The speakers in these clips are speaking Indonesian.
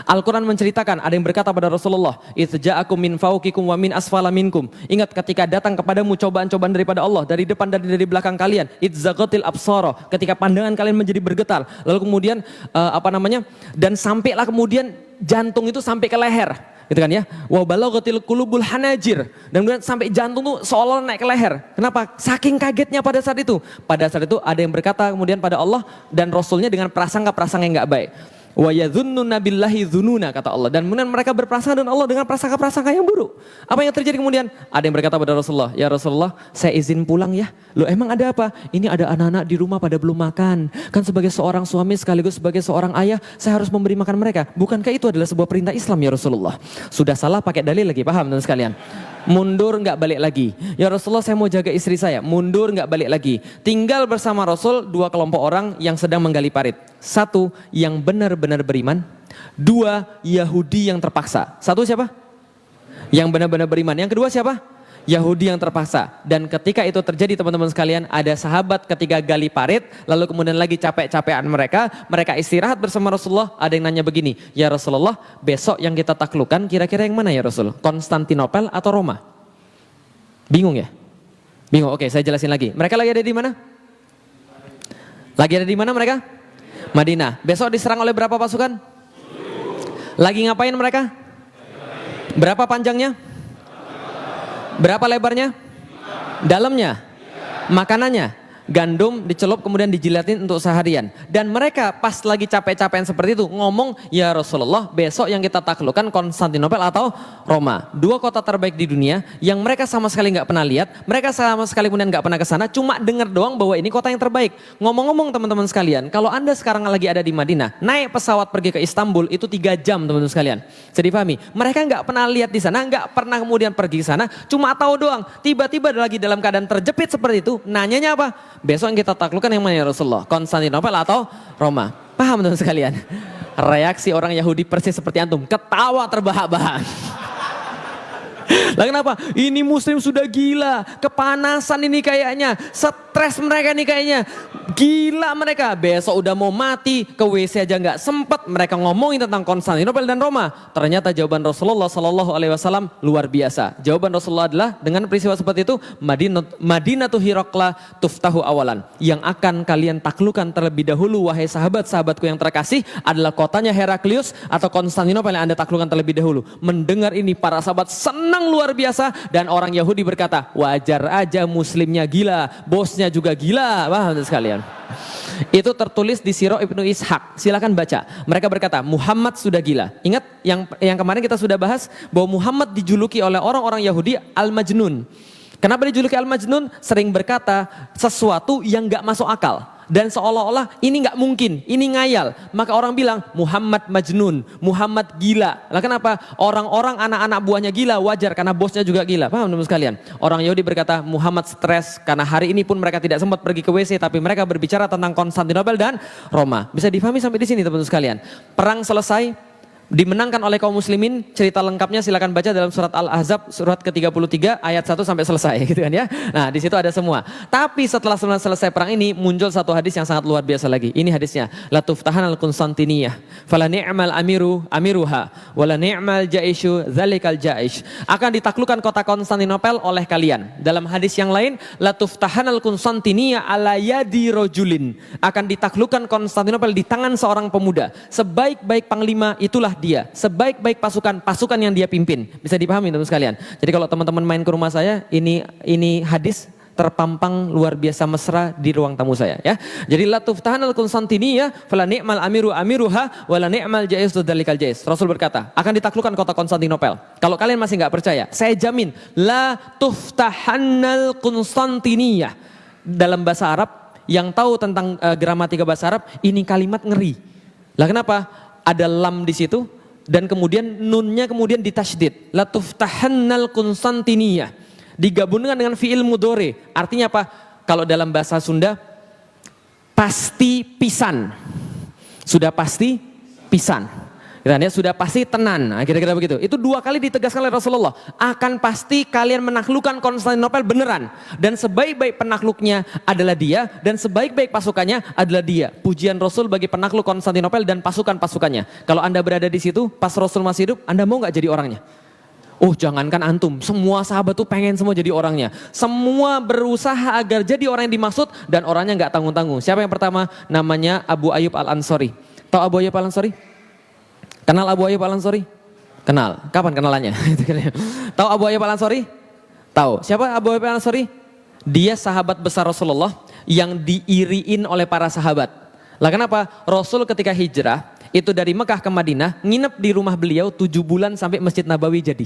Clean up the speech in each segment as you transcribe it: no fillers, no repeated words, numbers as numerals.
Al-Quran menceritakan, ada yang berkata pada Rasulullah, "Idzja'akum min fawqikum wa min asfala minkum." Ingat ketika datang kepadamu cobaan-cobaan daripada Allah, dari depan dan dari belakang kalian. Idzaghatil absara, ketika pandangan kalian menjadi bergetar. Lalu kemudian dan sampailah kemudian jantung itu sampai ke leher. Gitu kan ya, wa balaghatil qulubul hanajir, dan kemudian sampai jantung tuh seolah naik ke leher. Kenapa? Saking kagetnya pada saat itu. Pada saat itu ada yang berkata kemudian pada Allah dan Rasulnya dengan prasangka-prasangka yang enggak baik. Wa yadhunnuna billahi dzununa, kata Allah, dan kemudian mereka berprasangka dengan Allah dengan prasangka-prasangka yang buruk. Apa yang terjadi kemudian? Ada yang berkata pada Rasulullah, "Ya Rasulullah, saya izin pulang ya." Loh, emang ada apa? Ini ada anak-anak di rumah pada belum makan. Kan sebagai seorang suami sekaligus sebagai seorang ayah, saya harus memberi makan mereka. Bukankah itu adalah sebuah perintah Islam ya Rasulullah? Sudah salah pakai dalil lagi, paham teman sekalian? Mundur nggak balik lagi. Ya Rasulullah, saya mau jaga istri saya. Mundur nggak balik lagi. Tinggal bersama Rasul dua kelompok orang yang sedang menggali parit. Satu yang benar-benar beriman. Dua Yahudi yang terpaksa. Satu siapa? Yang benar-benar beriman. Yang kedua siapa? Yahudi yang terpaksa. Dan ketika itu terjadi teman-teman sekalian, ada sahabat ketika gali parit, lalu kemudian lagi capek-capekan mereka istirahat bersama Rasulullah. Ada yang nanya begini, "Ya Rasulullah, besok yang kita taklukkan kira-kira yang mana ya Rasul? Konstantinopel atau Roma?" Bingung ya? Bingung, oke saya jelasin lagi. Mereka lagi ada di mana? Lagi ada di mana mereka? Madinah. Besok diserang oleh berapa pasukan? Lagi ngapain mereka? Berapa panjangnya? Berapa lebarnya? Dalamnya? Makanannya? Gandum dicelup kemudian dijilatin untuk seharian. Dan mereka pas lagi capek-capekan seperti itu ngomong, "Ya Rasulullah, besok yang kita taklukkan Konstantinopel atau Roma." Dua kota terbaik di dunia yang mereka sama sekali nggak pernah lihat, mereka sama sekali kemudian nggak pernah ke sana, cuma dengar doang bahwa ini kota yang terbaik. Ngomong-ngomong teman-teman sekalian, kalau Anda sekarang lagi ada di Madinah, naik pesawat pergi ke Istanbul itu 3 jam teman-teman sekalian. Jadi dipahami, mereka nggak pernah lihat di sana, nggak pernah kemudian pergi ke sana, cuma tahu doang. Tiba-tiba lagi dalam keadaan terjepit seperti itu, nanyanya apa? Besok yang kita taklukkan yang mana ya Rasulullah? Konstantinopel atau Roma? Paham teman sekalian? Reaksi orang Yahudi persis seperti antum, ketawa terbahak-bahak. Lah kenapa? Ini muslim sudah gila, kepanasan ini kayaknya, stres mereka nih kayaknya, gila mereka. Besok udah mau mati, ke WC aja nggak sempet. Mereka ngomongin tentang Konstantinopel dan Roma. Ternyata jawaban Rasulullah SAW luar biasa. Jawaban Rasulullah adalah dengan peristiwa seperti itu, Madinatu Hiraqla tuftahu awalan. Yang akan kalian taklukkan terlebih dahulu, wahai sahabat-sahabatku yang terkasih, adalah kotanya Heraklius atau Konstantinopel yang Anda taklukkan terlebih dahulu. Mendengar ini para sahabat senang luar biasa, dan orang Yahudi berkata, wajar aja muslimnya gila, bosnya juga gila. Wah sekalian. Itu tertulis di Sirah Ibnu Ishaq. Silakan baca. Mereka berkata Muhammad sudah gila. Ingat yang kemarin kita sudah bahas bahwa Muhammad dijuluki oleh orang-orang Yahudi Al-Majnun. Kenapa dijuluki Al-Majnun? Sering berkata sesuatu yang gak masuk akal. Dan seolah-olah ini nggak mungkin, ini ngayal. Maka orang bilang Muhammad Majnun, Muhammad gila. Lah kenapa? Orang-orang anak-anak buahnya gila, wajar karena bosnya juga gila. Paham teman sekalian? Orang Yahudi berkata Muhammad stres karena hari ini pun mereka tidak sempat pergi ke WC, tapi mereka berbicara tentang Konstantinopel dan Roma. Bisa difahami sampai di sini teman-teman sekalian. Perang selesai, dimenangkan oleh kaum muslimin. Cerita lengkapnya silakan baca dalam surat Al-Ahzab surat ke-33 ayat 1 sampai selesai gitu kan ya. Nah, di situ ada semua. Tapi setelah selesai perang ini muncul satu hadis yang sangat luar biasa lagi. Ini hadisnya, la tuftahanal Konstantiniyah fala ni'mal amiruha wala ni'mal jaishu dzalikal jaish. Akan ditaklukkan kota Konstantinopel oleh kalian. Dalam hadis yang lain, la tuftahanal Konstantiniyah ala yadi rajulin. Akan ditaklukkan Konstantinopel di tangan seorang pemuda. Sebaik-baik panglima itulah dia, sebaik-baik pasukan yang dia pimpin. Bisa dipahami teman sekalian. Jadi kalau teman-teman main ke rumah saya, ini hadis terpampang luar biasa mesra di ruang tamu saya ya. Jadi la tuftahanal Konstantiniyah fala ni'mal amiruha wala ni'mal jaisu dzalikal jais. Rasul berkata, akan ditaklukkan kota Konstantinopel. Kalau kalian masih nggak percaya, saya jamin la tuftahannal Konstantiniyah. Dalam bahasa Arab, yang tahu tentang gramatika bahasa Arab, ini kalimat ngeri. Lah kenapa? Ada lam di situ dan kemudian nunnya kemudian ditasydid. La tuftahannal Konstantiniyah. Digabungkan dengan fiil mudhari. Artinya apa? Kalau dalam bahasa Sunda, pasti pisan. Sudah pasti pisan. Kiranya sudah pasti tenan. Nah, kira-kira begitu. Itu 2 kali ditegaskan oleh Rasulullah. Akan pasti kalian menaklukkan Konstantinopel beneran. Dan sebaik-baik penakluknya adalah dia. Dan sebaik-baik pasukannya adalah dia. Pujian Rasul bagi penakluk Konstantinopel dan pasukan-pasukannya. Kalau Anda berada di situ, pas Rasul masih hidup, Anda mau gak jadi orangnya? Oh, jangankan antum, semua sahabat tuh pengen semua jadi orangnya. Semua berusaha agar jadi orang yang dimaksud dan orangnya gak tanggung-tanggung. Siapa yang pertama? Namanya Abu Ayyub Al-Ansari. Tahu Abu Ayyub Al-Ansari? Kenal Abu Ayyub Al-Ansari? Kenal. Kapan kenalannya? Tahu Abu Ayyub Al-Ansari? Tahu. Siapa Abu Ayyub Al-Ansari? Dia sahabat besar Rasulullah yang diiriin oleh para sahabat. Lah kenapa? Rasul ketika hijrah itu dari Mekah ke Madinah nginep di rumah beliau 7 bulan sampai Masjid Nabawi jadi.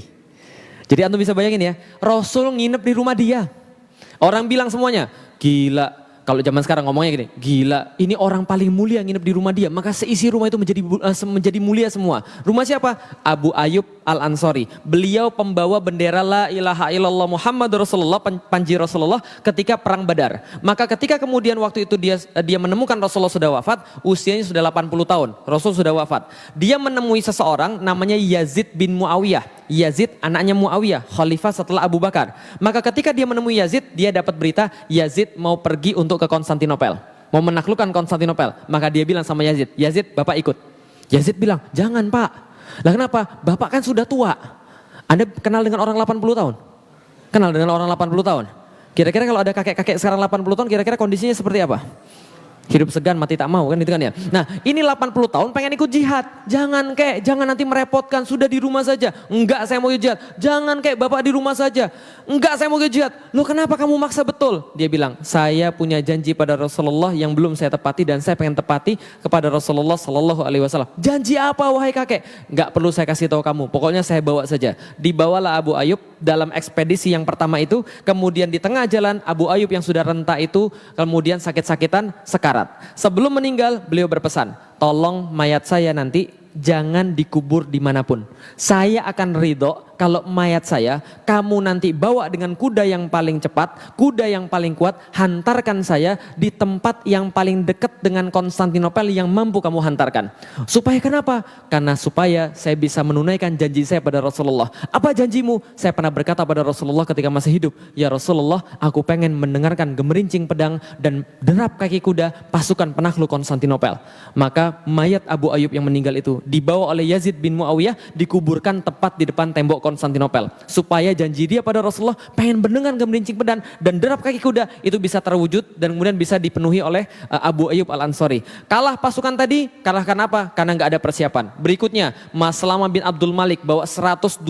Jadi antum bisa bayangin ya, Rasul nginep di rumah dia. Orang bilang semuanya, gila. Kalau zaman sekarang ngomongnya gini, gila, ini orang paling mulia nginep di rumah dia, maka seisi rumah itu menjadi mulia semua. Rumah siapa? Abu Ayyub Al-Ansari. Beliau pembawa bendera la ilaha illallah Muhammad Rasulullah, panji Rasulullah ketika perang Badar. Maka ketika kemudian waktu itu dia menemukan Rasulullah sudah wafat, usianya sudah 80 tahun, Rasul sudah wafat. Dia menemui seseorang namanya Yazid bin Muawiyah. Yazid anaknya Muawiyah, khalifah setelah Abu Bakar. Maka ketika dia menemui Yazid, dia dapat berita Yazid mau pergi untuk ke Konstantinopel, mau menaklukkan Konstantinopel. Maka dia bilang sama Yazid, Yazid bapak ikut. Yazid bilang, jangan pak. Lah kenapa? Bapak kan sudah tua. Anda kenal dengan orang 80 tahun? Kenal dengan orang 80 tahun? Kira-kira kalau ada kakek-kakek sekarang 80 tahun, kira-kira kondisinya seperti apa? Hidup segan mati tak mau kan itu kan ya. Nah ini 80 tahun pengen ikut jihad. Jangan nanti merepotkan, sudah di rumah saja. Enggak saya mau jihad. Jangan bapak di rumah saja. Enggak saya mau jihad. Loh kenapa kamu maksa betul? Dia bilang saya punya janji pada Rasulullah yang belum saya tepati dan saya pengen tepati kepada Rasulullah Sallallahu Alaihi Wasallam. Janji apa wahai kakek? Enggak perlu saya kasih tahu kamu. Pokoknya saya bawa saja. Dibawalah Abu Ayyub dalam ekspedisi yang pertama itu. Kemudian di tengah jalan Abu Ayyub yang sudah renta itu kemudian sakit-sakitan sekarat. Sebelum meninggal beliau berpesan, tolong mayat saya nanti jangan dikubur dimanapun. Saya akan ridho kalau mayat saya kamu nanti bawa dengan kuda yang paling cepat, kuda yang paling kuat, hantarkan saya di tempat yang paling dekat dengan Konstantinopel yang mampu kamu hantarkan. Supaya kenapa? Karena supaya saya bisa menunaikan janji saya pada Rasulullah. Apa janjimu? Saya pernah berkata pada Rasulullah ketika masih hidup, ya Rasulullah, aku pengen mendengarkan gemerincing pedang dan derap kaki kuda pasukan penakluk Konstantinopel. Maka mayat Abu Ayyub yang meninggal itu dibawa oleh Yazid bin Muawiyah, dikuburkan tepat di depan tembok Konstantinopel. Supaya janji dia pada Rasulullah pengen mendengar gemerincing pedang dan derap kaki kuda itu bisa terwujud dan kemudian bisa dipenuhi oleh Abu Ayyub Al-Ansari. Kalah pasukan tadi, kalahkan apa? Karena nggak ada persiapan. Berikutnya, Maslama bin Abdul Malik bawa 120.000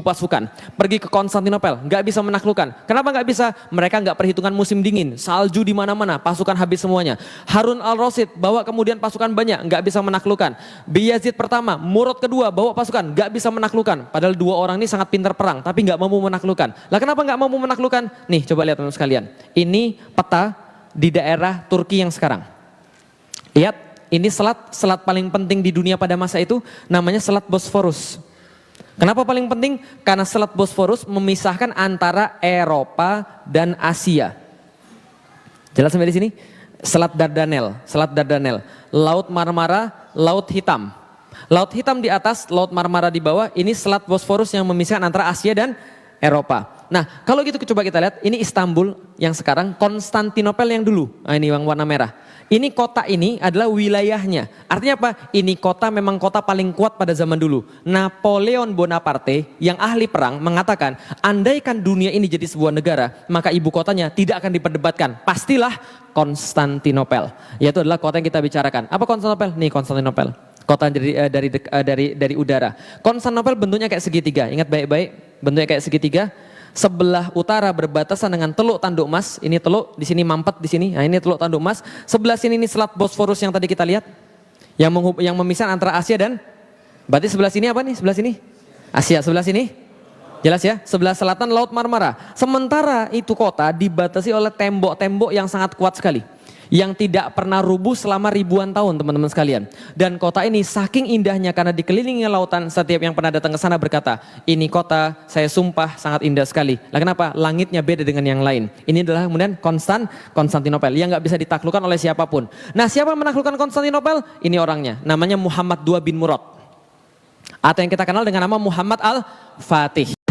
pasukan pergi ke Konstantinopel, nggak bisa menaklukkan. Kenapa nggak bisa? Mereka nggak perhitungan musim dingin, salju di mana-mana, pasukan habis semuanya. Harun al-Rasyid bawa kemudian pasukan banyak, nggak bisa menaklukkan. Yazid pertama, Murad kedua bawa pasukan, nggak bisa menaklukkan. Padahal dua orang ini sangat pintar perang, tapi nggak mampu menaklukkan. Lah kenapa nggak mampu menaklukkan? Nih coba lihat teman-teman sekalian. Ini peta di daerah Turki yang sekarang. Lihat, ini selat paling penting di dunia pada masa itu, namanya Selat Bosforus. Kenapa paling penting? Karena Selat Bosforus memisahkan antara Eropa dan Asia. Jelas sampai di sini? Selat Dardanel, Laut Marmara, Laut Hitam. Laut Hitam di atas, Laut Marmara di bawah, ini Selat Bosforus yang memisahkan antara Asia dan Eropa. Nah, kalau gitu coba kita lihat, ini Istanbul yang sekarang, Konstantinopel yang dulu. Nah, ini yang warna merah. Ini kota ini adalah wilayahnya. Artinya apa? Ini kota memang kota paling kuat pada zaman dulu. Napoleon Bonaparte yang ahli perang mengatakan, andaikan dunia ini jadi sebuah negara, maka ibu kotanya tidak akan diperdebatkan. Pastilah Konstantinopel. Yaitu adalah kota yang kita bicarakan. Apa Konstantinopel? Nih Konstantinopel. Kota dari udara. Konstantinopel bentuknya kayak segitiga. Ingat baik-baik, bentuknya kayak segitiga. Sebelah utara berbatasan dengan Teluk Tanduk Mas. Ini teluk, di sini mampet di sini. Nah, ini Teluk Tanduk Mas. Sebelah sini ini Selat Bosforus yang tadi kita lihat. Yang memisahkan antara Asia dan, berarti sebelah sini apa nih? Sebelah sini? Asia. Sebelah sini? Jelas ya? Sebelah selatan Laut Marmara. Sementara itu kota dibatasi oleh tembok-tembok yang sangat kuat sekali. Yang tidak pernah rubuh selama ribuan tahun teman-teman sekalian. Dan kota ini saking indahnya karena dikelilingi lautan, setiap yang pernah datang ke sana berkata, ini kota saya sumpah sangat indah sekali. Lah kenapa? Langitnya beda dengan yang lain. Ini adalah kemudian Konstantinopel yang nggak bisa ditaklukkan oleh siapapun. Nah siapa menaklukkan Konstantinopel? Ini orangnya, namanya Muhammad II bin Murad. Atau yang kita kenal dengan nama Muhammad Al-Fatih.